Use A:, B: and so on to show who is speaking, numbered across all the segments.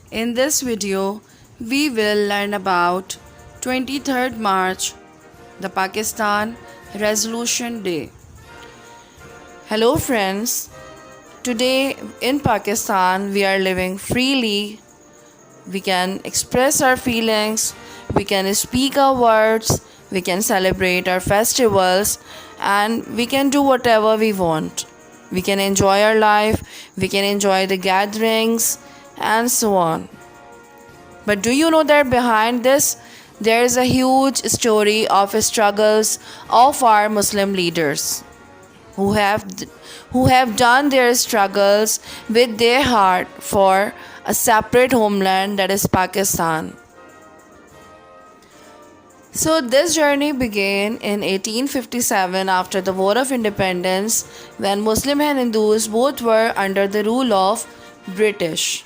A: In this video, we will learn about 23rd March, the Pakistan Resolution Day. Hello friends, today in Pakistan we are living freely. We can express our feelings, we can speak our words, we can celebrate our festivals, and we can do whatever we want. We can enjoy our life, we can enjoy the gatherings, and so on. But do you know that behind this, there is a huge story of struggles of our Muslim leaders who have done their struggles with their heart for a separate homeland, that is Pakistan. So this journey began in 1857 after the War of Independence, when Muslim and Hindus both were under the rule of British.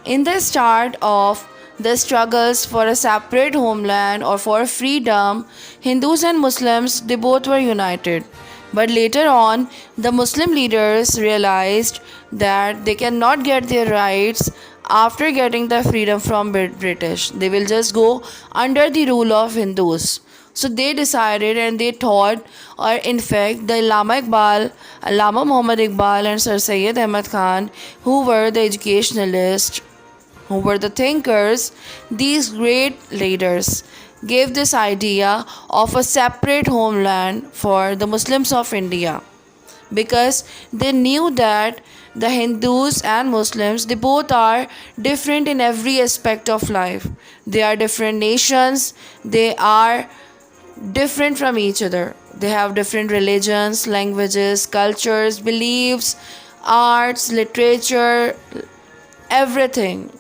A: In the start of the struggles for a separate homeland or for freedom, Hindus and Muslims, they both were united. But later on, the Muslim leaders realized that they cannot get their rights after getting the freedom from British. They will just go under the rule of Hindus. So they decided and they thought, or in fact, the Allama Muhammad Iqbal and Sir Syed Ahmad Khan, who were the educationalists, who were the thinkers, these great leaders gave this idea of a separate homeland for the Muslims of India, because they knew that the Hindus and Muslims, they both are different in every aspect of life. They are different nations, they are different from each other. They have different religions, languages, cultures, beliefs, arts, literature, everything.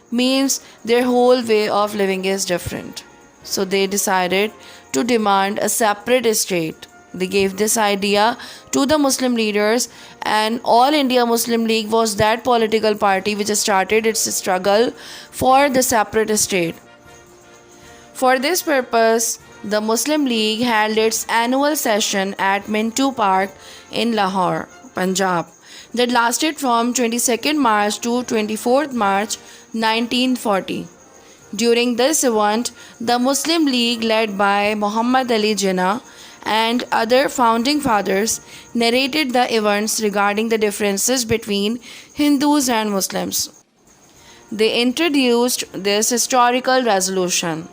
A: Means their whole way of living is different. So they decided to demand a separate state. They gave this idea to the Muslim leaders, and All India Muslim League was that political party which started its struggle for the separate state. For this purpose, the Muslim League held its annual session at Minto Park in Lahore, Punjab, that lasted from 22nd March to 24th March 1940. During this event, the Muslim League, led by Muhammad Ali Jinnah and other founding fathers, narrated the events regarding the differences between Hindus and Muslims. They introduced this historical resolution.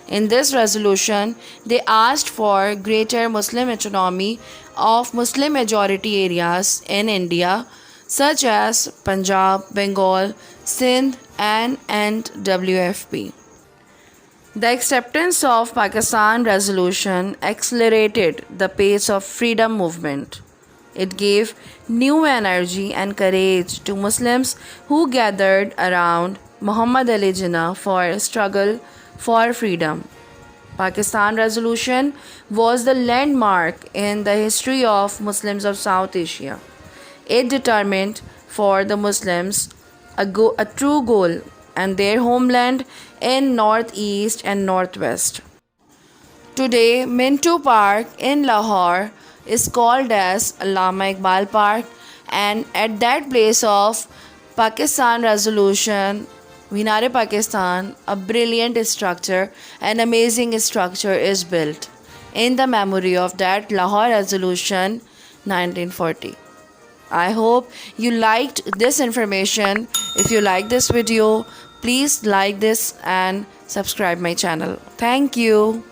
A: In this resolution, they asked for greater Muslim autonomy of Muslim majority areas in India, such as Punjab, Bengal, Sindh, and WFP. The acceptance of Pakistan resolution accelerated the pace of freedom movement. It gave new energy and courage to Muslims who gathered around Muhammad Ali Jinnah for a struggle for freedom. Pakistan resolution was the landmark in the history of Muslims of South Asia. It determined for the Muslims a true goal and their homeland in northeast and northwest. Today, Minto Park in Lahore is called as Allama Iqbal Park, and at that place of Pakistan resolution, Minare Pakistan, a brilliant structure, an amazing structure is built in the memory of that Lahore resolution 1940. I hope you liked this information. If you like this video, please like this and subscribe my channel. Thank you.